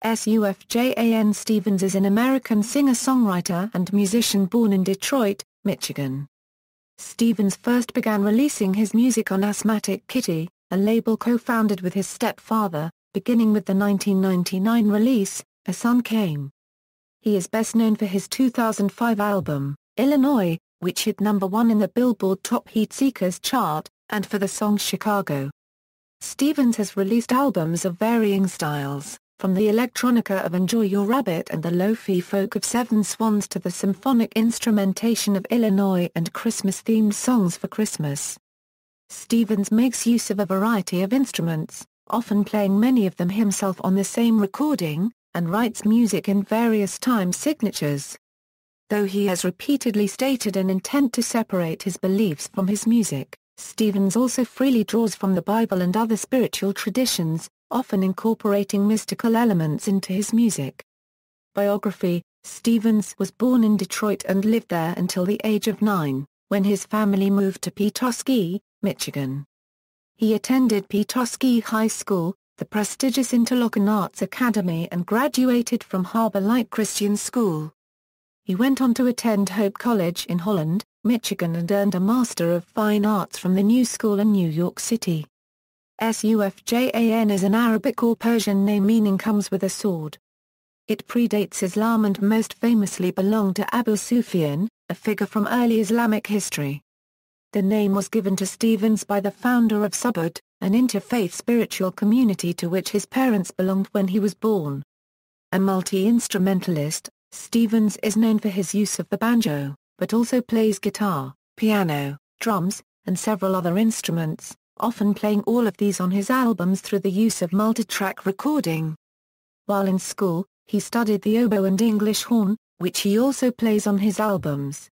SUFJAN Stevens is an American singer-songwriter and musician born in Detroit, Michigan. Stevens first began releasing his music on Asthmatic Kitty, a label co-founded with his stepfather, beginning with the 1999 release, A Son Came. He is best known for his 2005 album, Illinois, which hit #1 in the Billboard Top Heatseekers chart, and for the song Chicago. Stevens has released albums of varying styles, from the electronica of Enjoy Your Rabbit and the lo-fi folk of Seven Swans to the symphonic instrumentation of Illinois and Christmas-themed songs for Christmas. Stevens makes use of a variety of instruments, often playing many of them himself on the same recording, and writes music in various time signatures. Though he has repeatedly stated an intent to separate his beliefs from his music, Stevens also freely draws from the Bible and other spiritual traditions, often incorporating mystical elements into his music. Biography: Stevens was born in Detroit and lived there until the age of 9, when his family moved to Petoskey, Michigan. He attended Petoskey High School, the prestigious Interlochen Arts Academy, and graduated from Harbor Light Christian School. He went on to attend Hope College in Holland, Michigan, and earned a Master of Fine Arts from the New School in New York City. Sufjan is an Arabic or Persian name meaning comes with a sword. It predates Islam and most famously belonged to Abu Sufyan, a figure from early Islamic history. The name was given to Stevens by the founder of Subud, an interfaith spiritual community to which his parents belonged when he was born. A multi-instrumentalist, Stevens is known for his use of the banjo, but also plays guitar, piano, drums, and several other instruments, often playing all of these on his albums through the use of multi-track recording. While in school, he studied the oboe and English horn, which he also plays on his albums.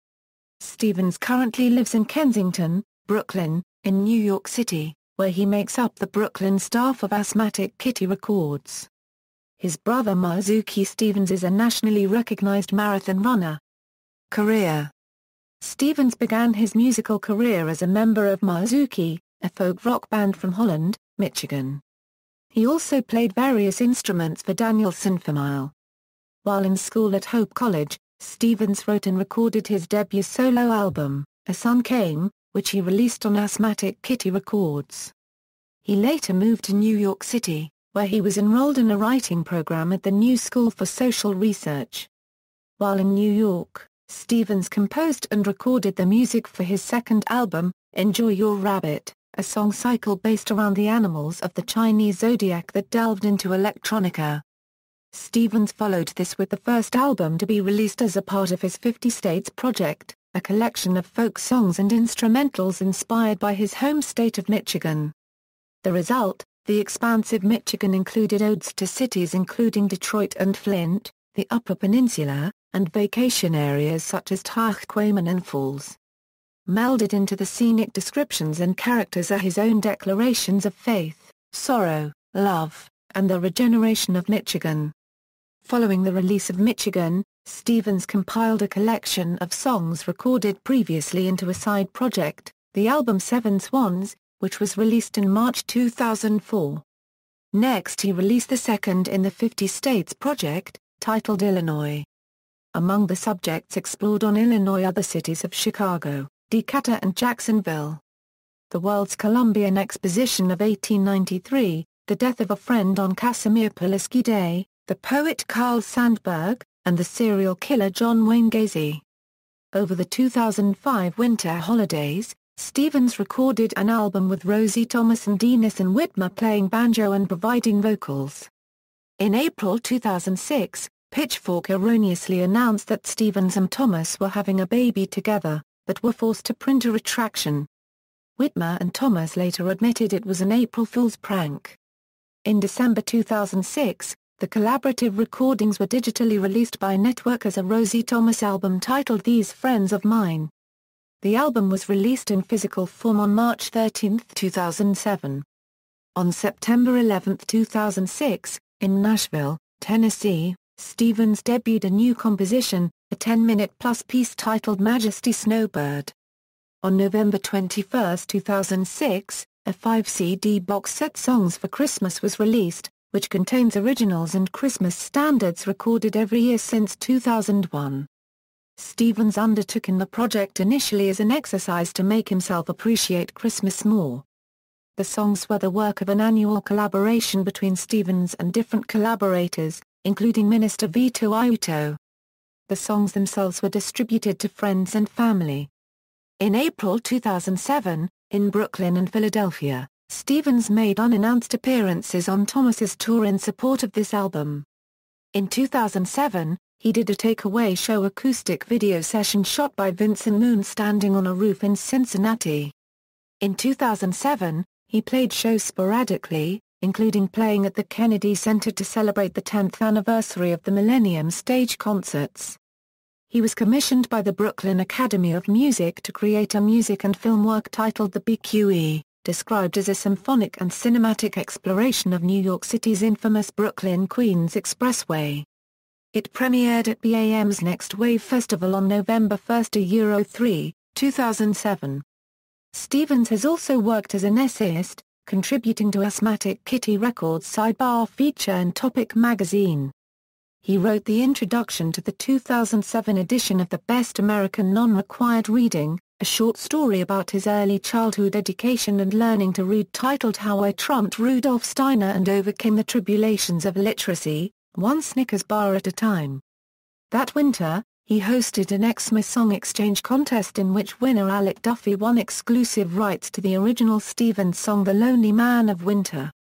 Stevens currently lives in Kensington, Brooklyn, in New York City, where he makes up the Brooklyn staff of Asthmatic Kitty Records. His brother Marzuki Stevens is a nationally recognized marathon runner. Career: Stevens began his musical career as a member of Marzuki, a folk rock band from Holland, Michigan. He also played various instruments for Danielson Famile. While in school at Hope College, Stevens wrote and recorded his debut solo album, A Son Came, which he released on Asthmatic Kitty Records. He later moved to New York City, where he was enrolled in a writing program at the New School for Social Research. While in New York, Stevens composed and recorded the music for his second album, Enjoy Your Rabbit, a song cycle based around the animals of the Chinese zodiac that delved into electronica. Stevens followed this with the first album to be released as a part of his 50 States project, a collection of folk songs and instrumentals inspired by his home state of Michigan. The result, the expansive Michigan, included odes to cities including Detroit and Flint, the Upper Peninsula, and vacation areas such as Tahquamen and Falls. Melded into the scenic descriptions and characters are his own declarations of faith, sorrow, love, and the regeneration of Michigan. Following the release of Michigan, Stevens compiled a collection of songs recorded previously into a side project, the album Seven Swans, which was released in March 2004. Next he released the second in the 50 States project, titled Illinois. Among the subjects explored on Illinois are the cities of Chicago, Decatur and Jacksonville. The World's Columbian Exposition of 1893, the death of a friend on Casimir Pulaski Day, the poet Carl Sandburg, and the serial killer John Wayne Gacy. Over the 2005 winter holidays, Stevens recorded an album with Rosie Thomas and Denison Whitmer playing banjo and providing vocals. In April 2006, Pitchfork erroneously announced that Stevens and Thomas were having a baby together, but were forced to print a retraction. Whitmer and Thomas later admitted it was an April Fool's prank. In December 2006, the collaborative recordings were digitally released by Network as a Rosie Thomas album titled These Friends of Mine. The album was released in physical form on March 13, 2007. On September 11, 2006, in Nashville, Tennessee, Stevens debuted a new composition, a 10-minute-plus piece titled Majesty Snowbird. On November 21, 2006, a 5-CD box set Songs for Christmas was released, which contains originals and Christmas standards recorded every year since 2001. Stevens undertook in the project initially as an exercise to make himself appreciate Christmas more. The songs were the work of an annual collaboration between Stevens and different collaborators, including Minister Vito Aiuto. The songs themselves were distributed to friends and family. In April 2007, in Brooklyn and Philadelphia, Stevens made unannounced appearances on Thomas's tour in support of this album. In 2007, he did a takeaway show acoustic video session shot by Vincent Moon standing on a roof in Cincinnati. In 2007, he played shows sporadically, including playing at the Kennedy Center to celebrate the 10th anniversary of the Millennium Stage Concerts. He was commissioned by the Brooklyn Academy of Music to create a music and film work titled The BQE, described as a symphonic and cinematic exploration of New York City's infamous Brooklyn-Queens Expressway. It premiered at BAM's Next Wave Festival on November 1, 2007. Stevens has also worked as an essayist, contributing to Asthmatic Kitty Records' sidebar feature in Topic magazine. He wrote the introduction to the 2007 edition of the Best American Non-Required Reading, a short story about his early childhood education and learning to read titled How I Trumped Rudolph Steiner and Overcame the Tribulations of Literacy, One Snickers Bar at a Time. That winter, he hosted an Xmas song exchange contest in which winner Alec Duffy won exclusive rights to the original Stevens song The Lonely Man of Winter.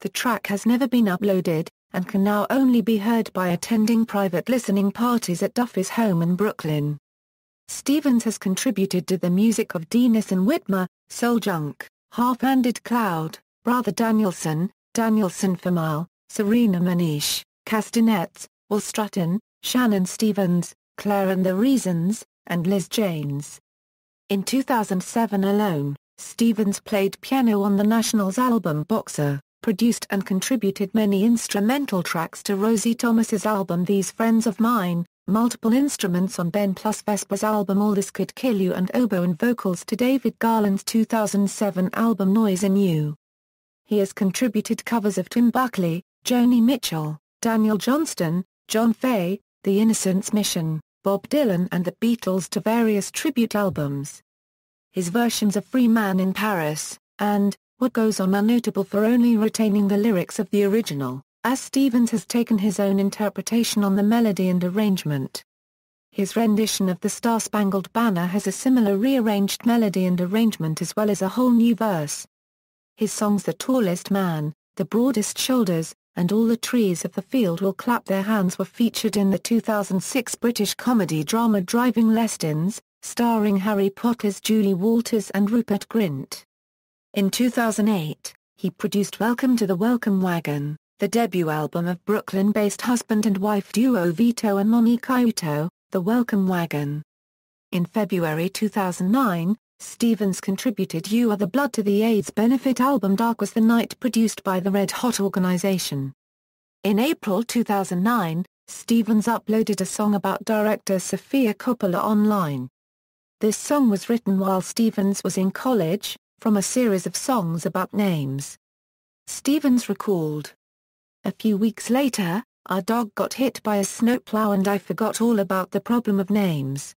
The track has never been uploaded, and can now only be heard by attending private listening parties at Duffy's home in Brooklyn. Stevens has contributed to the music of Dennis and Whitmer, Soul Junk, Half-Handed Cloud, Brother Danielson, Danielson Famal, Serena Manish, Castanets, Will Stratton, Shannon Stevens, Claire and the Reasons, and Liz James. In 2007 alone, Stevens played piano on the National's album Boxer, produced and contributed many instrumental tracks to Rosie Thomas's album These Friends of Mine, multiple instruments on Ben plus Vesper's album All This Could Kill You and oboe and vocals to David Garland's 2007 album Noise in You. He has contributed covers of Tim Buckley, Joni Mitchell, Daniel Johnston, John Fay, The Innocence Mission, Bob Dylan and the Beatles to various tribute albums. His versions of Free Man in Paris, and What Goes On are notable for only retaining the lyrics of the original, as Stevens has taken his own interpretation on the melody and arrangement. His rendition of the Star-Spangled Banner has a similar rearranged melody and arrangement as well as a whole new verse. His songs The Tallest Man, The Broadest Shoulders, and All the Trees of the Field Will Clap Their Hands were featured in the 2006 British comedy drama Driving Lessons, starring Harry Potter's Julie Walters and Rupert Grint. In 2008, he produced Welcome to the Welcome Wagon, the debut album of Brooklyn-based husband and wife duo Vito and Monique Aiuto, The Welcome Wagon. In February 2009, Stevens contributed You Are the Blood to the AIDS benefit album Dark Was the Night produced by the Red Hot Organization. In April 2009, Stevens uploaded a song about director Sofia Coppola online. This song was written while Stevens was in college, from a series of songs about names. Stevens recalled, "A few weeks later, our dog got hit by a snowplow and I forgot all about the problem of names.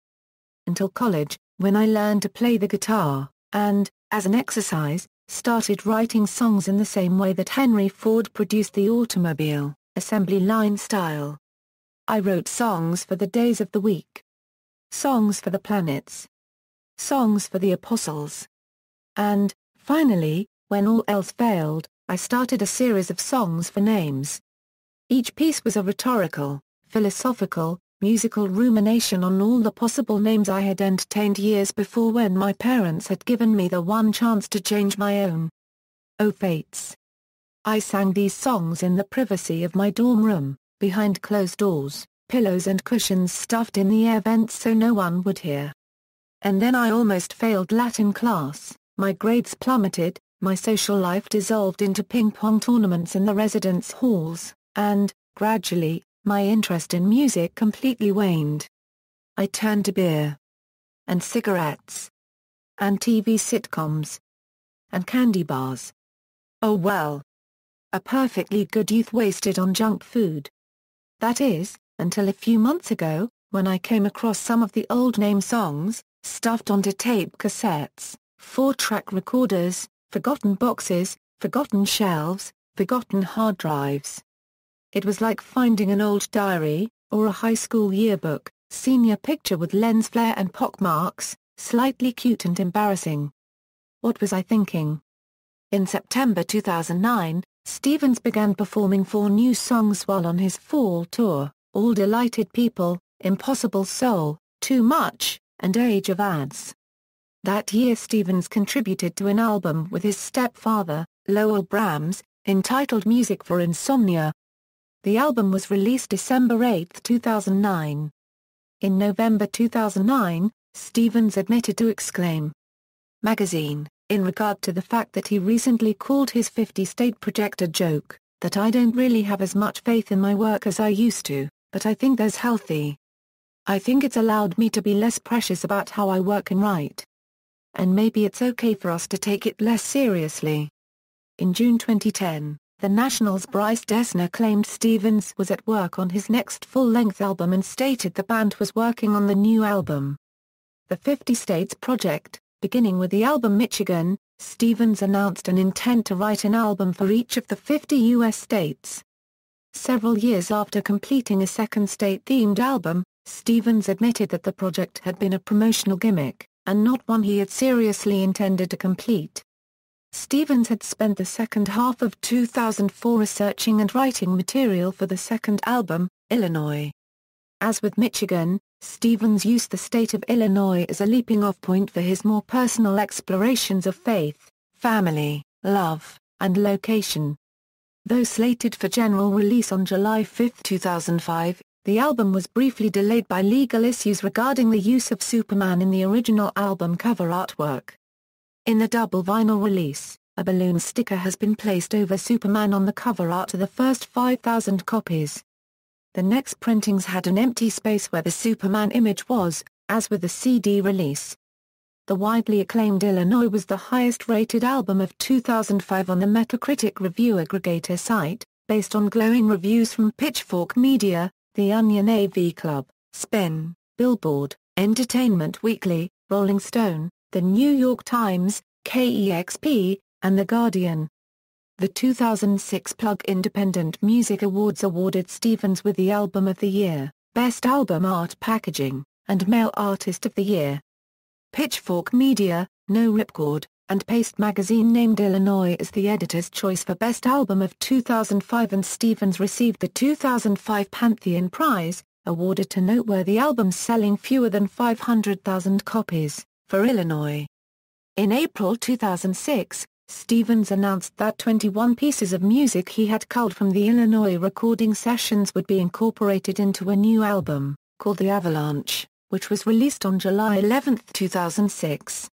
Until college, when I learned to play the guitar, and, as an exercise, started writing songs in the same way that Henry Ford produced the automobile, assembly line style. I wrote songs for the days of the week. Songs for the planets. Songs for the apostles. And, finally, when all else failed, I started a series of songs for names. Each piece was a rhetorical, philosophical, musical rumination on all the possible names I had entertained years before when my parents had given me the one chance to change my own. Oh fates. I sang these songs in the privacy of my dorm room, behind closed doors, pillows and cushions stuffed in the air vents so no one would hear. And then I almost failed Latin class, my grades plummeted, my social life dissolved into ping-pong tournaments in the residence halls, and, gradually, my interest in music completely waned. I turned to beer. And cigarettes. And TV sitcoms. And candy bars. Oh well. a perfectly good youth wasted on junk food. That is, until a few months ago, when I came across some of the old name songs, stuffed onto tape cassettes, 4-track recorders, forgotten boxes, forgotten shelves, forgotten hard drives. It was like finding an old diary, or a high school yearbook, senior picture with lens flare and pockmarks, slightly cute and embarrassing. What was I thinking? In September 2009, Stevens began performing 4 new songs while on his fall tour, All Delighted People, Impossible Soul, Too Much, and Age of Ads. That year Stevens contributed to an album with his stepfather, Lowell Brahms, entitled Music for Insomnia. The album was released December 8, 2009. In November 2009, Stevens admitted to Exclaim magazine, in regard to the fact that he recently called his 50-state project a joke, that I don't really have as much faith in my work as I used to, but I think there's healthy. I think it's allowed me to be less precious about how I work and write. And maybe it's okay for us to take it less seriously. In June 2010, The National's Bryce Dessner claimed Stevens was at work on his next full-length album and stated the band was working on the new album. The 50 States project, beginning with the album Michigan, Stevens announced an intent to write an album for each of the 50 U.S. states. Several years after completing a second state-themed album, Stevens admitted that the project had been a promotional gimmick, and not one he had seriously intended to complete. Stevens had spent the second half of 2004 researching and writing material for the second album, Illinois. As with Michigan, Stevens used the state of Illinois as a leaping-off point for his more personal explorations of faith, family, love, and location. Though slated for general release on July 5, 2005, the album was briefly delayed by legal issues regarding the use of Superman in the original album cover artwork. In the double vinyl release, a balloon sticker has been placed over Superman on the cover art of the first 5,000 copies. The next printings had an empty space where the Superman image was, as with the CD release. The widely acclaimed Illinois was the highest-rated album of 2005 on the Metacritic review aggregator site, based on glowing reviews from Pitchfork Media, The Onion AV Club, Spin, Billboard, Entertainment Weekly, Rolling Stone, The New York Times, KEXP, and The Guardian. The 2006 Plug Independent Music Awards awarded Stevens with the Album of the Year, Best Album Art Packaging, and Male Artist of the Year. Pitchfork Media, No Ripcord, and Paste Magazine named Illinois as the editor's choice for Best Album of 2005, and Stevens received the 2005 Pantheon Prize, awarded to noteworthy albums selling fewer than 500,000 copies, for Illinois. In April 2006, Stevens announced that 21 pieces of music he had culled from the Illinois recording sessions would be incorporated into a new album, called The Avalanche, which was released on July 11, 2006.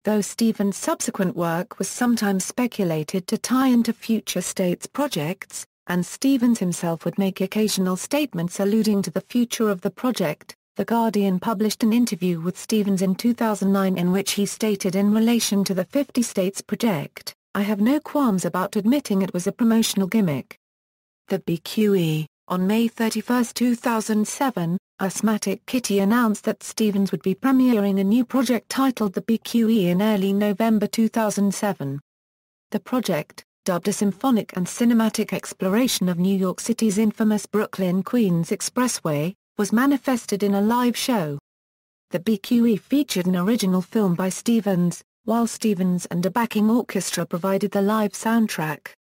Though Stevens' subsequent work was sometimes speculated to tie into future states' projects, and Stevens himself would make occasional statements alluding to the future of the project, The Guardian published an interview with Stevens in 2009 in which he stated in relation to the 50 States project, "I have no qualms about admitting it was a promotional gimmick." The BQE, on May 31, 2007, Asthmatic Kitty announced that Stevens would be premiering a new project titled The BQE in early November 2007. The project, dubbed a symphonic and cinematic exploration of New York City's infamous Brooklyn-Queens Expressway, was manifested in a live show. The BQE featured an original film by Stevens, while Stevens and a backing orchestra provided the live soundtrack.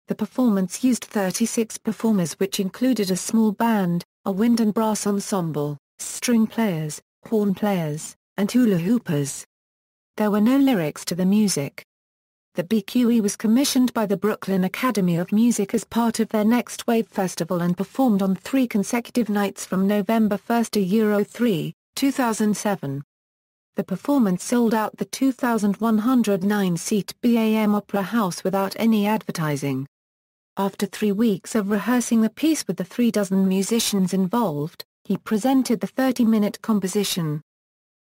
The performance used 36 performers, which included a small band, a wind and brass ensemble, string players, horn players, and hula hoopers. There were no lyrics to the music. The BQE was commissioned by the Brooklyn Academy of Music as part of their Next Wave Festival and performed on 3 consecutive nights from November 1 to 3, 2007. The performance sold out the 2,109-seat BAM Opera House without any advertising. After 3 weeks of rehearsing the piece with the 36 musicians involved, he presented the 30-minute composition.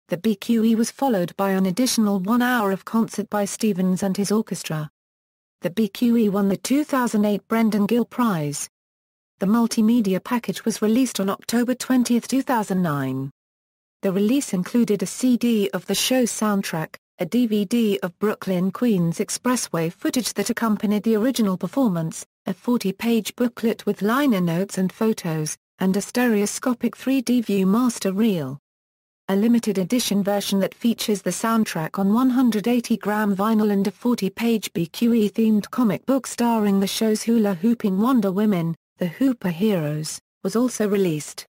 The BQE was followed by an additional 1 hour of concert by Stevens and his orchestra. The BQE won the 2008 Brendan Gill Prize. The multimedia package was released on October 20, 2009. The release included a CD of the show's soundtrack, a DVD of Brooklyn Queens Expressway footage that accompanied the original performance, a 40-page booklet with liner notes and photos, and a stereoscopic 3D view master reel. A limited edition version that features the soundtrack on 180-gram vinyl and a 40-page BQE-themed comic book starring the show's hula-hooping Wonder Women, the Hooper Heroes, was also released.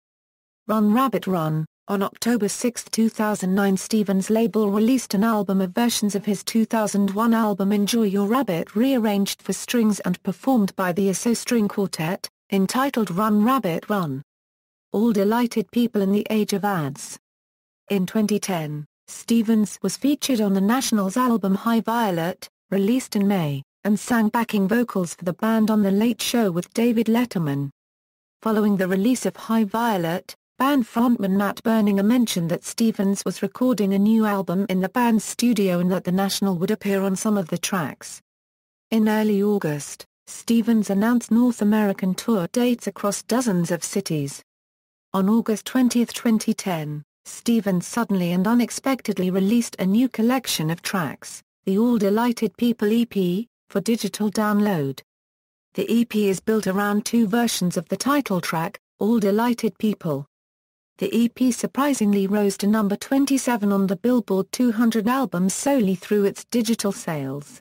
Run Rabbit Run. On October 6, 2009, Stevens' label released an album of versions of his 2001 album Enjoy Your Rabbit, rearranged for strings and performed by the ASO String Quartet, entitled Run Rabbit Run. All Delighted People in the Age of Ads. In 2010, Stevens was featured on the National's album High Violet, released in May, and sang backing vocals for the band on The Late Show with David Letterman. Following the release of High Violet, band frontman Matt Berninger mentioned that Stevens was recording a new album in the band's studio and that the National would appear on some of the tracks. In early August, Stevens announced North American tour dates across dozens of cities. On August 20, 2010, Stevens suddenly and unexpectedly released a new collection of tracks, the All Delighted People EP, for digital download. The EP is built around two versions of the title track, All Delighted People. The EP surprisingly rose to number 27 on the Billboard 200 albums solely through its digital sales.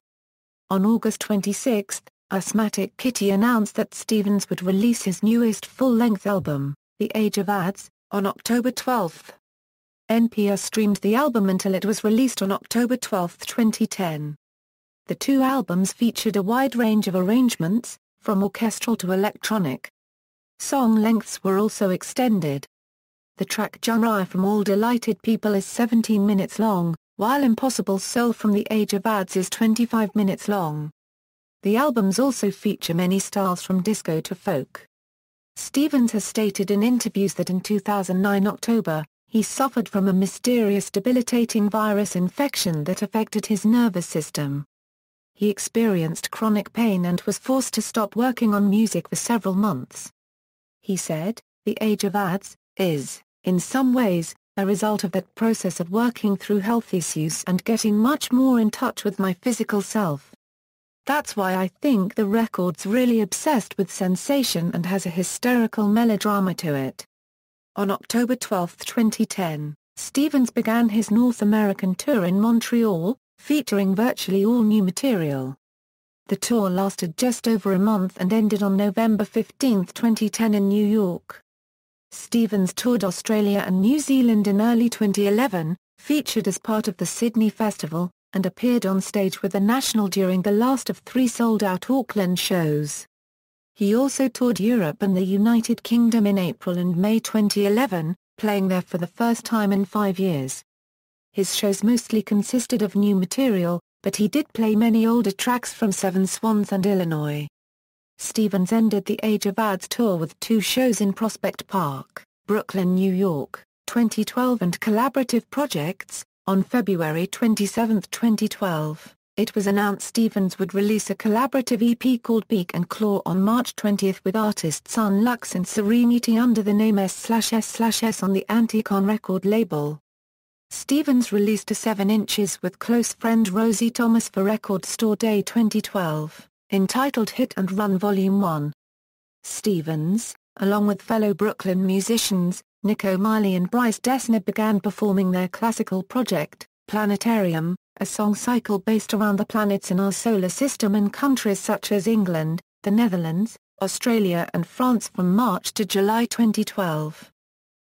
On August 26, Asthmatic Kitty announced that Stevens would release his newest full-length album, The Age of Ads, on October 12. NPR streamed the album until it was released on October 12, 2010. The two albums featured a wide range of arrangements, from orchestral to electronic. Song lengths were also extended. The track Jumrai from All Delighted People is 17 minutes long, while Impossible Soul from The Age of Ads is 25 minutes long. The albums also feature many styles from disco to folk. Stevens has stated in interviews that in 2009 October, he suffered from a mysterious debilitating virus infection that affected his nervous system. He experienced chronic pain and was forced to stop working on music for several months. He said, "The Age of Ads is, in some ways, a result of that process of working through health issues and getting much more in touch with my physical self. That's why I think the record's really obsessed with sensation and has a hysterical melodrama to it." On October 12, 2010, Stevens began his North American tour in Montreal, featuring virtually all new material. The tour lasted just over a month and ended on November 15, 2010 in New York. Stevens toured Australia and New Zealand in early 2011, featured as part of the Sydney Festival, and appeared on stage with the National during the last of three sold-out Auckland shows. He also toured Europe and the United Kingdom in April and May 2011, playing there for the first time in 5 years. His shows mostly consisted of new material, but he did play many older tracks from Seven Swans and Illinois. Stevens ended the Age of Ads tour with two shows in Prospect Park, Brooklyn, New York, 2012 and collaborative projects. On February 27, 2012, it was announced Stevens would release a collaborative EP called Beak and Claw on March 20 with artists Sun Lux and Serenity under the name S/S/S on the Anticon record label. Stevens released a 7 inches with close friend Rosie Thomas for Record Store Day 2012, entitled Hit and Run Volume 1. Stevens, along with fellow Brooklyn musicians, Nico Miley and Bryce Dessner, began performing their classical project, Planetarium, a song cycle based around the planets in our solar system in countries such as England, the Netherlands, Australia and France from March to July 2012.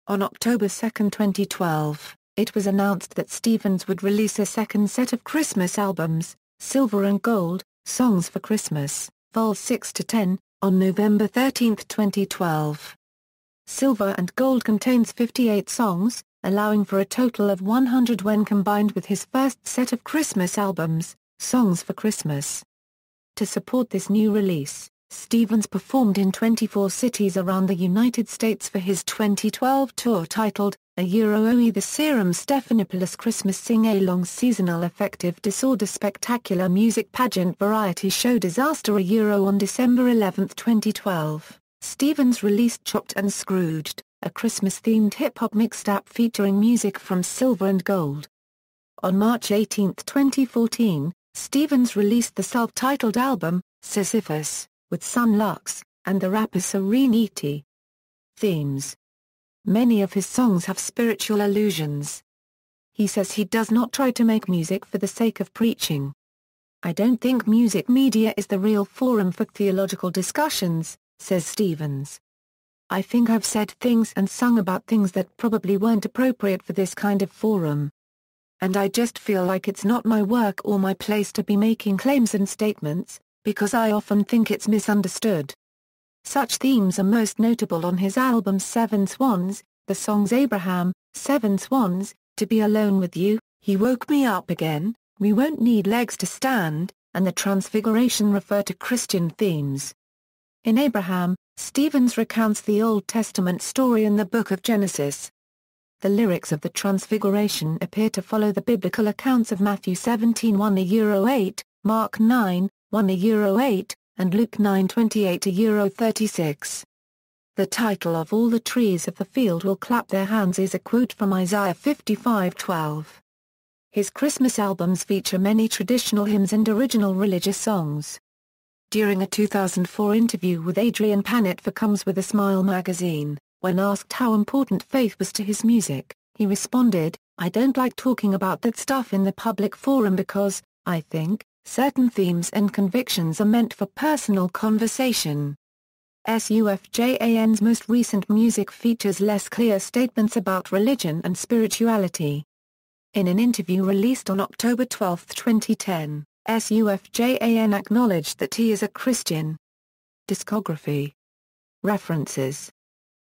On October 2, 2012, it was announced that Stevens would release a second set of Christmas albums, Silver and Gold, Songs for Christmas, Vols 6 to 10, on November 13, 2012. Silver and Gold contains 58 songs, allowing for a total of 100 when combined with his first set of Christmas albums, Songs for Christmas. To support this new release, Stevens performed in 24 cities around the United States for his 2012 tour titled, ʻOE the Serum Stephanopoulos Christmas Sing-Along Seasonal Affective Disorder Spectacular Music Pageant Variety Show Disaster on December 11, 2012. Stevens released Chopped and Scrooged, a Christmas-themed hip-hop mixtape featuring music from Silver and Gold. On March 18, 2014, Stevens released the self-titled album, Sisyphus, with Son Lux, and the rapper Serenity. Themes. Many of his songs have spiritual allusions. He says he does not try to make music for the sake of preaching. "I don't think music media is the real forum for theological discussions," says Stevens. "I think I've said things and sung about things that probably weren't appropriate for this kind of forum. And I just feel like it's not my work or my place to be making claims and statements, because I often think it's misunderstood." Such themes are most notable on his album Seven Swans, the songs Abraham, Seven Swans, To Be Alone With You, He Woke Me Up Again, We Won't Need Legs to Stand, and the Transfiguration refer to Christian themes. In Abraham, Stevens recounts the Old Testament story in the book of Genesis. The lyrics of the Transfiguration appear to follow the biblical accounts of Matthew 17:1-8, Mark 9:1-8, and Luke 9:28-36. The title of All the Trees of the Field Will Clap Their Hands is a quote from Isaiah 55:12. His Christmas albums feature many traditional hymns and original religious songs. During a 2004 interview with Adrian Panet for Comes With a Smile magazine, when asked how important faith was to his music, he responded, "I don't like talking about that stuff in the public forum because, I think, certain themes and convictions are meant for personal conversation." SOOF-yahn's most recent music features less clear statements about religion and spirituality. In an interview released on October 12, 2010, SOOF-yahn acknowledged that he is a Christian. Discography. References.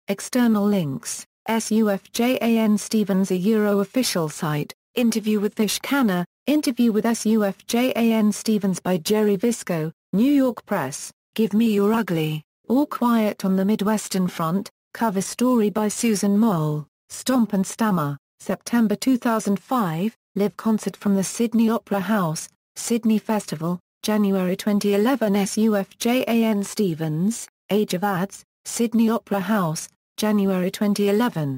External links, SOOF-yahn Stevens official site, interview with Vish Khanna, interview with SOOF-yahn Stevens by Jerry Visco, New York Press, Give Me Your Ugly, All Quiet on the Midwestern Front, cover story by Susan Moll, Stomp and Stammer, September 2005, live concert from the Sydney Opera House, Sydney Festival, January 2011 SOOF-yahn Stevens, Age of Ads, Sydney Opera House, January 2011.